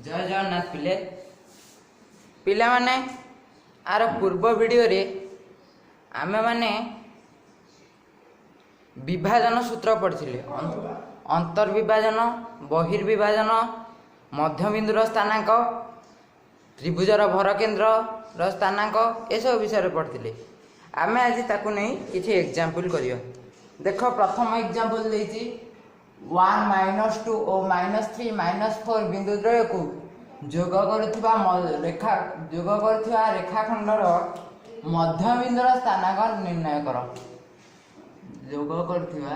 जय जगन्नाथ पिले माने आर पूर्व वीडियो रे आमे माने विभाजन सूत्र पढ़िथिले। अंतर्विभाजन, बहिर्विभाजन, मध्यबिंदुर स्थानांक, त्रिभुजर भरकेन्द्र स्थानांक ए सब विषय पढ़िथिले। आमे आज ताकू नहीं किछि एग्जांपल करियो। देखो प्रथम एग्जांपल देछि 1 - 2 और -3 - 4 बिंदु द्वय को जोग करुवा रेखाखंडर मध्यबिंदुर स्थानांक निर्णय कर। जोग करुवा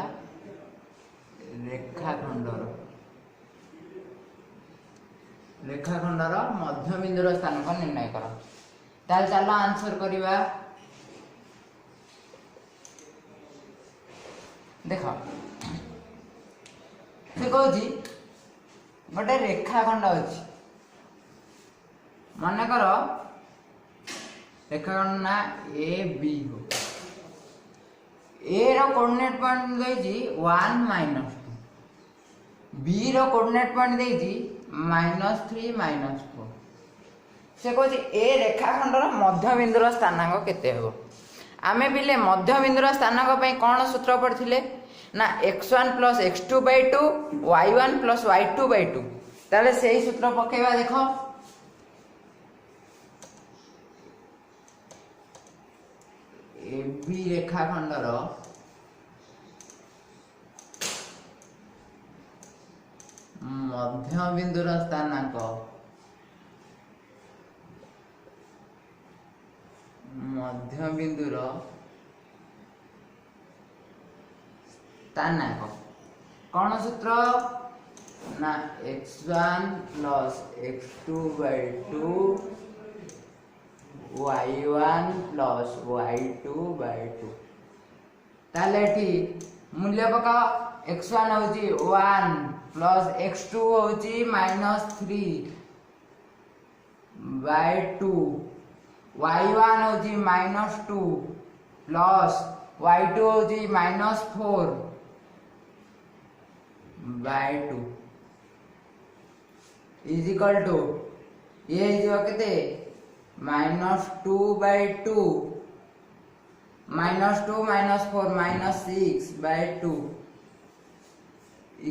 रेखाखंडर मध्यबिंदुर स्थानांक निर्णय कर। ताल चलो आंसर करिवा। देख से कहूँ गोटे रेखाखंड अच्छी मन कर रेखाखंड ना ए बी हो। ए रो कोऑर्डिनेट पॉइंट देछि 1 - 2, बी रो कोऑर्डिनेट पॉइंट देछि -3 - 4। से कहछि ए रेखाखंडर मध्यबिंदुर स्थानांक केते हो। आमे पिले मध्यबिंदुर स्थानांक पई कोन सूत्र पढ़थिले ना x1 + x2/2 y1 + y2/2। ताले सेही सूत्र पकेवा। देखो ए बी रेखाखंडर मध्यबिंदुर स्थानांक कौन सूत्र ना x1 + x2/2 y1 + y2/2। ताले एठी मूल्य पकाओ। x1 होची 1 + x2 होची -3/2, y1 होची -2 प्लस y2 होची -4/2 इज इक्वल टू ये केते -2/2 -2 - 4 -6/2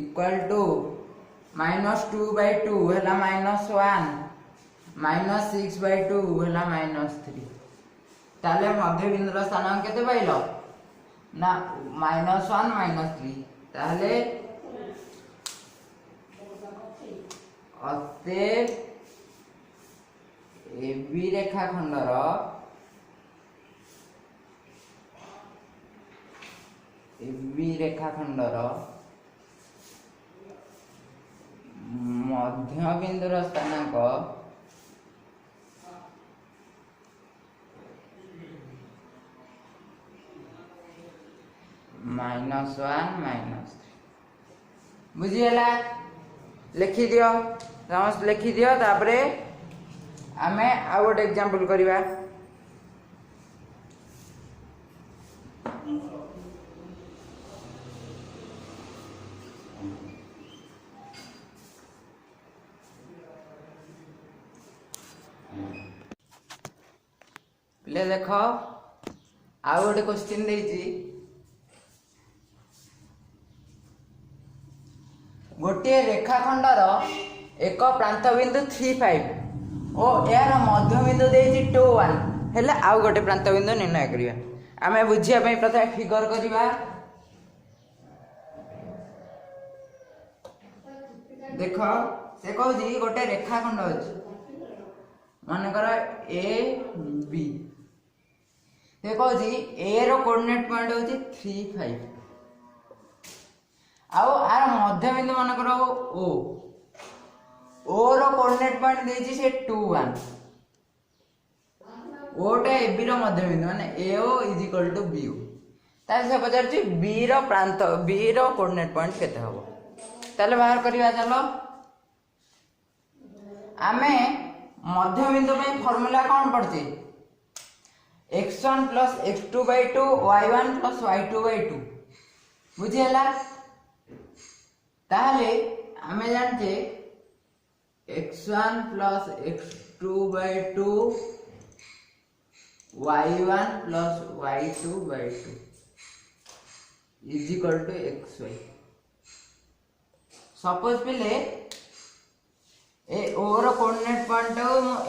इक्वल टू -2/2 हैला -1 -6/2 हैला -3। ताले मध्यबिंदुर स्थानांक केते पाइलो ना -1 -3। ताले अतएव ए बी रेखाखंडर मध्यबिंदुर स्थानांक -1 -3 बुझीगला। लिखि दियो समस्त लिखि दियो। तापरे आमे आ गोटे एग्जांपल करिवा। पिले देखो आ गोटे क्वेश्चन देछि गोटे रेखाखंडर एक प्रांत बिंदु 3,5 और यार मध्य बिंदु देछि 2,1 हेले आउ गोटे प्रांत बिंदु निर्णय करिवा। आमे बुझिया पई प्रथम फिगर करिवा। देखो से कहूजी गोटे रेखाखंड अछि मन कर ए बी। से कहूजी ए रो कोऑर्डिनेट पॉइंट होछि 3,5 आउ आर मध्य बिंदु मन करो ओ रो कोऑर्डिनेट पॉइंट देछि से 2,1। ओ टा ए बी रो मध्य बिंदु माने A O is equal to B O. ताले से पचारछि बी रो प्रांत बी रो कोऑर्डिनेट पॉइंट केते हबो। ताले बाहर करिवा। चलो आमे मध्य बिंदु में फार्मूला कौन पढ़छि x1 + x2/2 y1 + y2/2 बुझिला। ताहले आमे जानचे x1 plus x2/2 y1 plus y2/2 is equal to xy। Suppose पिले ए ओ रो कोऑर्डिनेट पॉइंट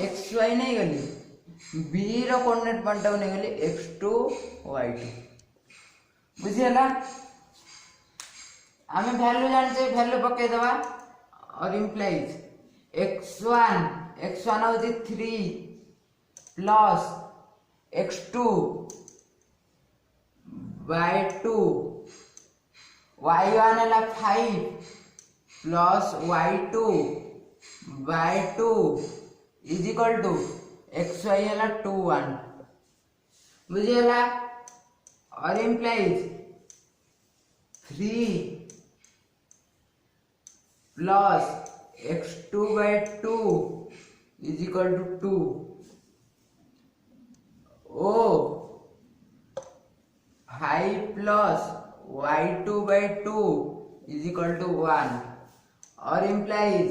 xy नहीं गली, b रो कोऑर्डिनेट पॉइंट नहीं गली x2 y2। बुझियला आमे वैल्यू जानते, वैल्यू पके दवा और इंप्लाइज x1 होती 3 प्लस x2/2 y1 है 5 plus y2/2 is equal to xy है 2 1। बुझियला और implies 3 plus x2/2 is equal to 2 ओ 5 plus y2/2 is equal to 1 और इंप्लाइज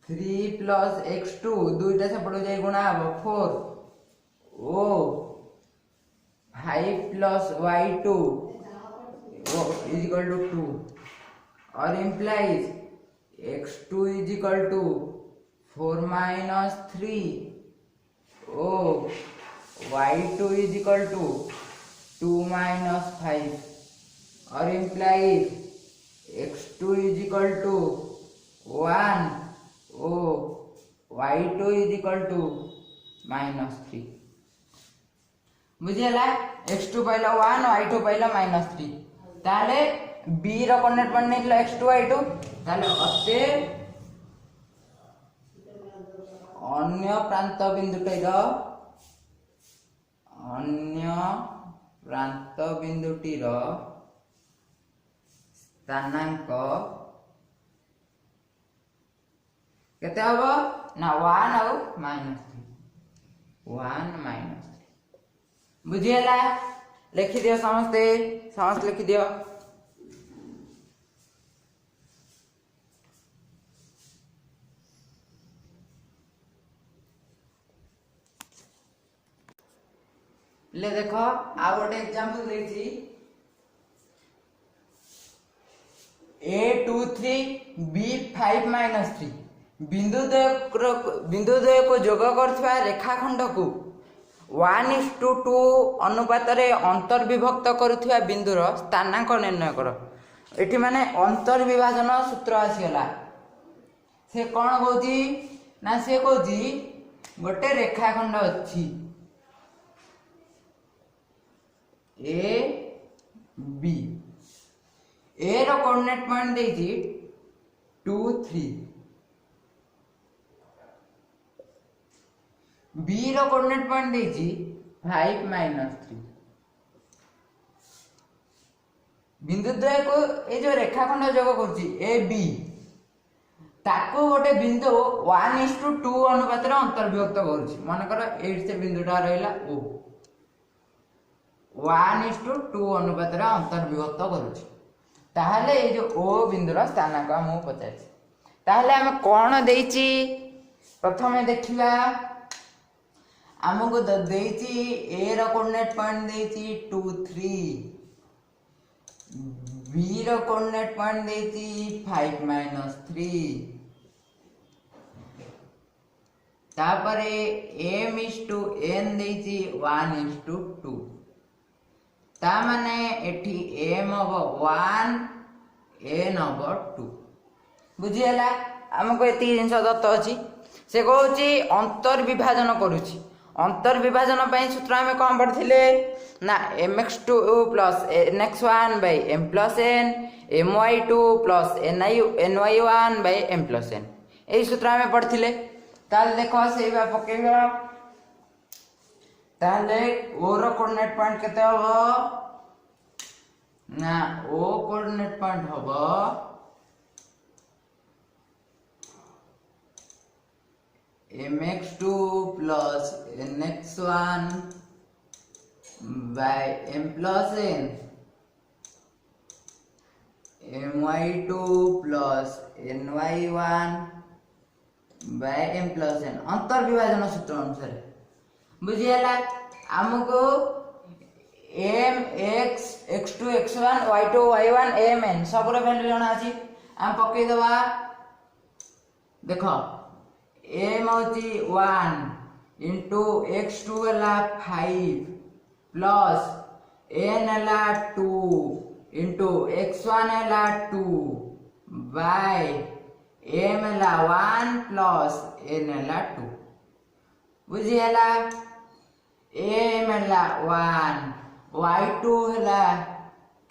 3 प्लस x2 दुईटा से पड़ जाए गुणा हम 4 ओ 5 plus y2 is equal to 2 और implies x2 is equal to 4 minus 3 ओ y2 is equal to 2 minus 5 और implies x2 is equal to 1 ओ y2 इज इक्वल टू -3। बुझियला x2 पाइला 1 y2 पाइला -3 ताले b रो कोऑर्डिनेट पॉइंट नहीं x2 y2 ताले अते अन्य प्रांत बिंदुटीर स्थानांक केते हबो ना 1 और -3 1 -3। बुझियला लिखि दियो समस्त लिखि दियो। ले देखो आ गोटे एग्जांपल देछि a23 b5 -3 बिंदुद्वय को जोग करथिबा रेखाखंड को 1:2 अनुपात रे अंतर्विभक्त करुथिबा बिंदुर स्थानांक निर्णय कर। एठी माने अंतर्विभाजन सूत्र आसीगला। से कोन कहूची ना से कहूची गोटे रेखाखंड अछि ए बी, ए रो कोऑर्डिनेट पॉइंट देछि 2 3, बी रो कोऑर्डिनेट पॉइंट देछि 5 -3। बिंदुद्वय को ए जो रेखाखंड जोग करछि ए बी ताको गोटे बिंदु 1:2 अनुपात रे अंतर्विभक्त करछि। मन कर ए से बिंदुटा रहला ओ 1:2 अनुपात रे अंतर्विभक्त करुछि। ताहले ए जो ओ बिंदुर स्थानांक हम पचाछि। ताहले हम कोन देछि प्रथमे देखिबा। हमको देछि ए रो कोऑर्डिनेट पॉइंट देछि 2 3, बी रो कोऑर्डिनेट पॉइंट देछि 5 -3, तापरे m/n देछि 1:2। ता माने एठी m हबो 1 n हबो 2। बुझियला हमको एती जिंस दत्त अछि। से कहूची अंतर्विभाजन करूची। अंतर्विभाजन पई सूत्र हमें कोन पढ़थिले ना mx2 + nx1/m + n my2 + ny1/m + n एई सूत्र हमें पढ़थिले। ताल देखो सेबा पकेबा। ताले ओ रो कोऑर्डिनेट पॉइंट केते हबो ना ओ कोऑर्डिनेट पॉइंट हबो mx2 + nx1/m + n my2 + ny1/m by m plus n अंतर विभाजन सूत्र अनुसार बुझीला हमको m x x2 x1 y2 y1 m n सब रो वैल्यू जणा अछि हम पकई दबा देखो m होची 1 into x2 हला 5 प्लस n हला 2 into x1 हला 2 बाय m हला 1 प्लस n हला 2 बुझीला m हला 1 y2 हला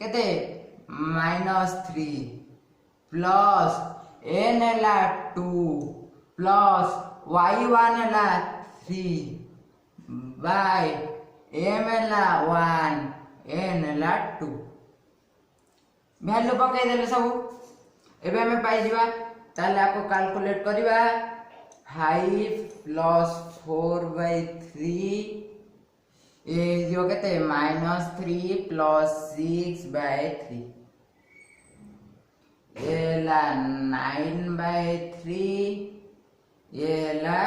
केते -3 प्लस n हला 2 प्लस y1 हला 3 बाय m हला 1 n हला 2 वैल्यू पकई देले सब एबे हमें पाई दिबा ताले आपको कैलकुलेट करिबा 5 प्लस 4/3 ये जो कहते -3 प्लस 6/3 ये ला 9/3 ये ला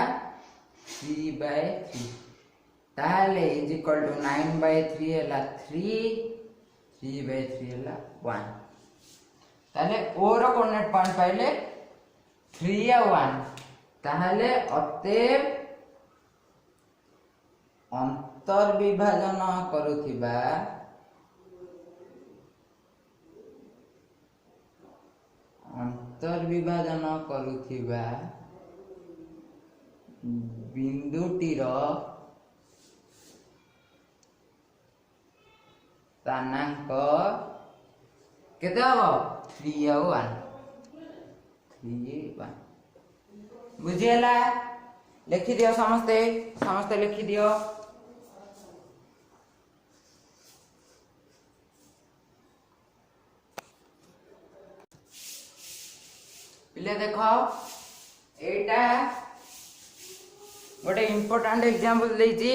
3/3 ताले इज इक्वल टू 9/3 है ला 3 3/3 है ला 1 ताले ओर कोऑर्डिनेट पॉइंट पाइले 3 या 1 ताले अतएव अंतर विभाजन करुथिबा बिंदुटीर स्थानांक केते हबो 3 और 1 3 1 बुझियला लिखि दियो समस्ते लिखि दियो पिले देखो एटा गोटे इंपोर्टेंट एग्जांपल देछि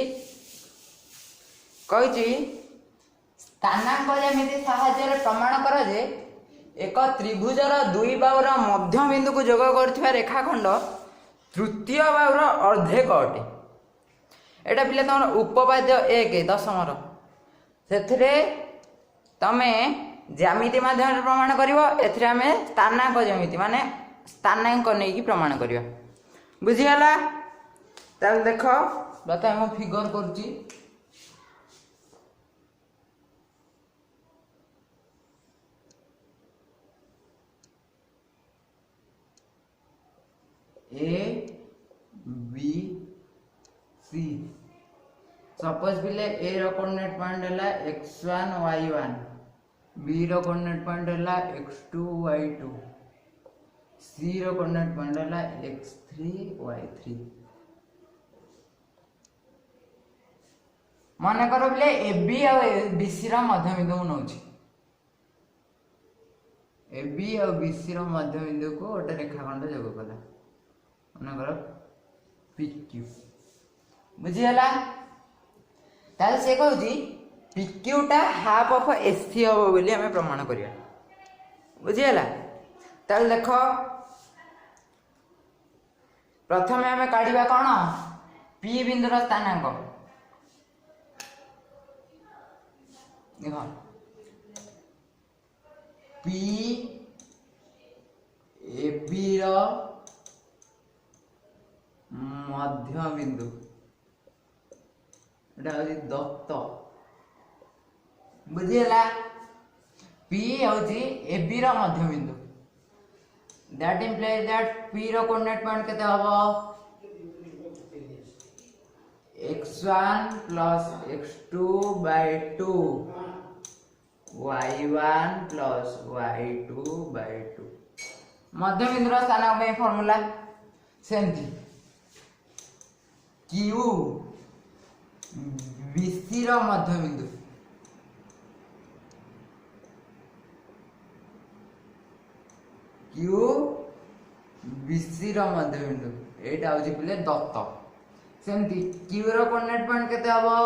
कहिछि स्थानांक जेमिति सहाय्य प्रमाण कर जे एक त्रिभुजर दुई बाहुर मध्य बिंदु को जोग करथिबा रेखाखंड तृतीय बाहुर अर्धेक अटे एटा पिले तमर उपपाद्य 1 दशमर सेथिरे तमे ज्यामिति माध्यम प्रमाण करिवो एथिरे हमें स्थानांक ज्यामिति माने स्थानांक नै की प्रमाण करिवो बुझी गला ताल देखो बता हम फिगर करछि A B C सपोज पिले A रो कोऑर्डिनेट पॉइंट हला x1 y1 B रो कोऑर्डिनेट पॉइंट हला x2 y2 C रो कोऑर्डिनेट पॉइंट हला x3 y3 माने करो पिले AB और BC रो मध्य बिंदु नउछि AB और BC रो मध्य बिंदु को ओटे रेखाखंड जोग कला मनकर PQ बुझियला ताल से कहउजी PQ टा हाफ ऑफ SC हो बोली हमें प्रमाण करिया बुझियला ताल देखो प्रथमे हमें काढिबा कोन P बिंदुर स्थानांक देखो P AB रो मध्य बिंदु एटा होजी दत्त बुझियला P होजी AB रो मध्य बिंदु दैट इंप्लाइज दैट P रो कोऑर्डिनेट पॉइंट केते हबो x1 plus x2 by 2 y1 plus y2 by 2 मध्य बिंदु स्थानांक में फार्मूला सेमती Q BC रो मध्य बिंदु Q BC रो मध्य बिंदु एटा होजी पिले दत्त सेमती Q रो कोऑर्डिनेट पॉइंट केते हबो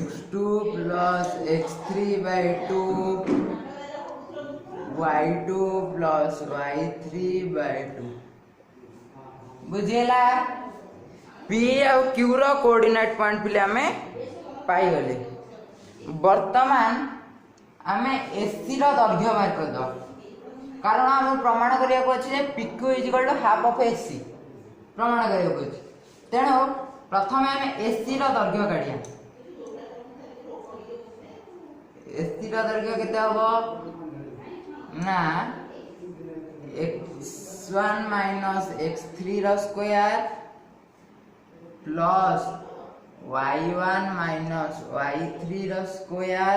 x2 plus x3 by 2 y2 plus y3/2 बुझेला। P और Q रो कोऑर्डिनेट पॉइंट पिले हमें पाई गले। वर्तमान आमे AC रो दैर्घ्य बाहर कर दो, कारण हम प्रमाण करिया को अछि जे PQ = हाफ ऑफ AC प्रमाण करिया को अछि। तेणु प्रथम आमे AC रो दैर्घ्य काढिया। AC रो दैर्घ्य केते हबो ना x1 - x3 रो स्क्वायर प्लस y1 - y3 रो स्क्वायर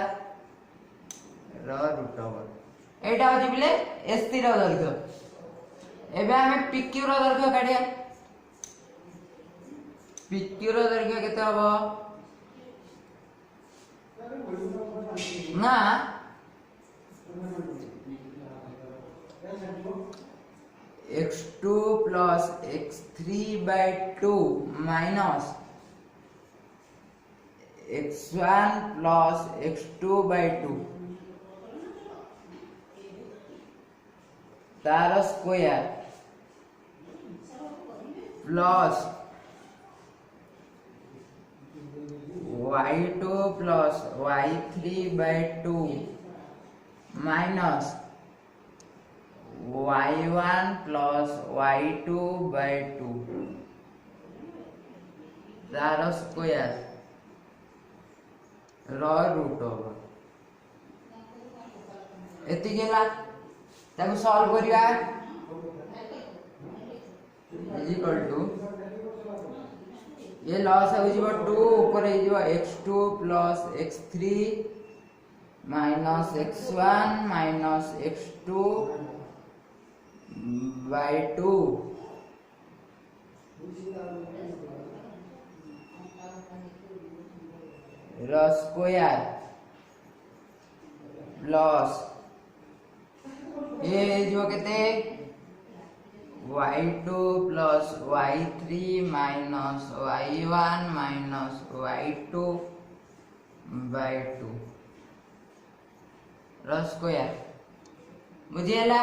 रो रूट ओवर। एटा होची बिले AC रो दैर्घ्य। एबे हमें PQ रो दैर्घ्य काढिया। PQ रो दैर्घ्य केते हबो ना x2 plus x3/2 minus x1 plus x2/2 तार square plus y2 plus y3/2 minus y1 plus y2/2 तार स्क्वायर रो रूट ओवर। एति गेला ताको सॉल्व करिया इक्वल टू ये लॉस हो जीव 2 ऊपर हे जीव x2 plus x3 minus x1 minus x2/2 रो स्क्वायर प्लस ये जो केते y2 plus y3 minus y1 minus y2/2 रो स्क्वायर बुझिएला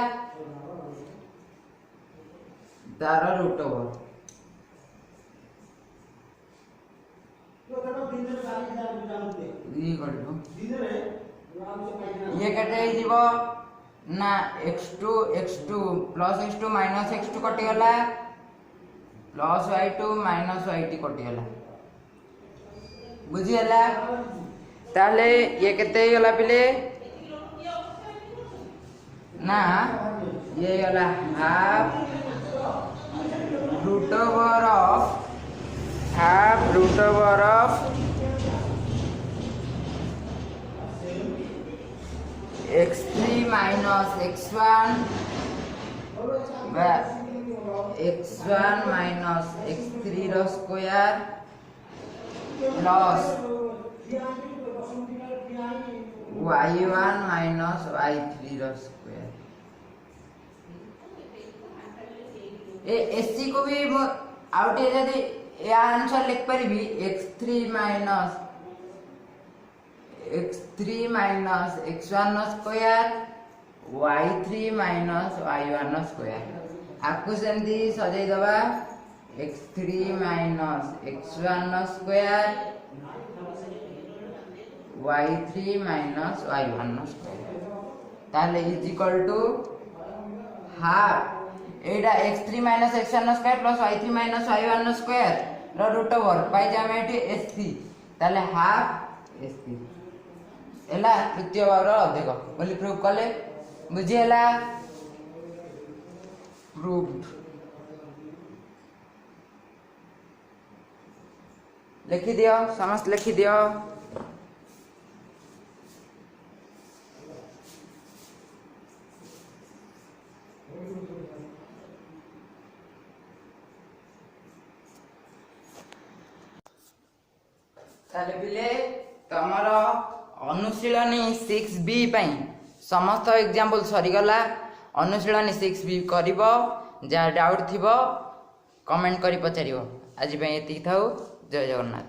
तार रूट ओवर। ये कटे जीवो ना x2 plus x2 minus x2 कटि गला प्लस y2 माइनस y2 कटि गला बुझी हला। ताले ये केते गला पिले ना ये गला half root over of x3 minus x1 minus x3 रो square plus y1 minus y3 रो स्क्वायर। ए एससी को भी आउट यदि या आंसर लिख परिबी x3 minus x1 square y3 minus y1 square. आपको सेमती सजाई दबा x3 minus x1 square y3 minus y1 square ताले इज इक्वल टू हाफ एटा x3 minus x1 square plus y3 minus y1 square रो रूट ओवर पाई जामे eighty sc ताले half sc एला तृतीय भाग रो अधिक बोली प्रूव कले बुझी हला प्रूव्ड। लिखि दियो समस्त लिखि दियो। ताले बिले तमर अनुशीलनी 6B पई समस्त एग्जांपल सरी गला। अनुशीलनी 6B करिवो जा डाउट थिबो कमेंट करी पचारिवो। आज पई एति थाउ। जय जगन्नाथ।